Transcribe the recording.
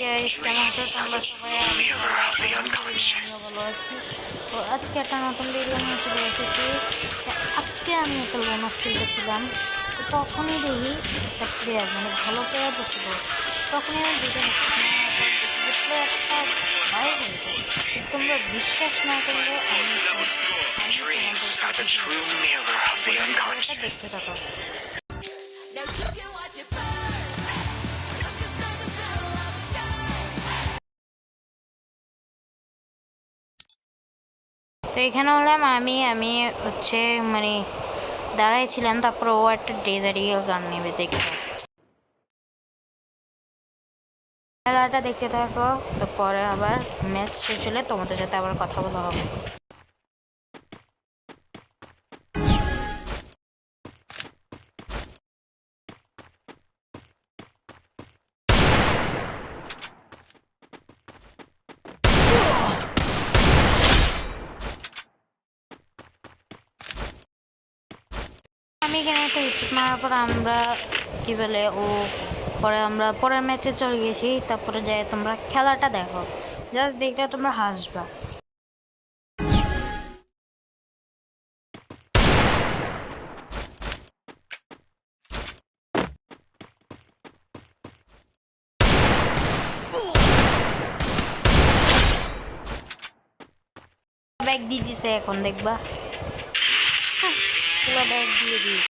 Guys, কেমন আছো তোমরা সবাই? আমিও ভালো আছি। তো আজকে একটা নতুন ভিডিও নিয়ে চলে এসেছি। আজকে আমি একটা লোন অফ খেলতেছিলাম, তো তখনই দেখি একটা প্লেয়ার, মানে ভালো প্লেয়ার বসে পড়ছে। তখনই আমি বুঝে যে প্লেয়ারটা গায়েব হয়ে যায়। তোমরা বিশ্বাস না করলে আমি দেখতে থাকো। তো এখানে হলাম আমি হচ্ছে মানে দাঁড়াই ছিলাম, তারপর ও একটা ডেজার্ট ইগল গান নেবে দেখতে। খেলাটা দেখতে থাকো, তো পরে আবার ম্যাচ শেষ হলে তোমাদের সাথে আবার কথা বলা হবে। আমি এখানে একটা হিট মারার পর আমরা কি বলে ও পরে আমরা পরের ম্যাচে চলে গেছি। তারপরে যাই তোমরা খেলাটা দেখো, জাস্ট দেখলে তোমরা হাসবা। ব্যাগ দিয়ে দিছে, এখন দেখবা পুরো ব্যাগ দিয়ে দিই।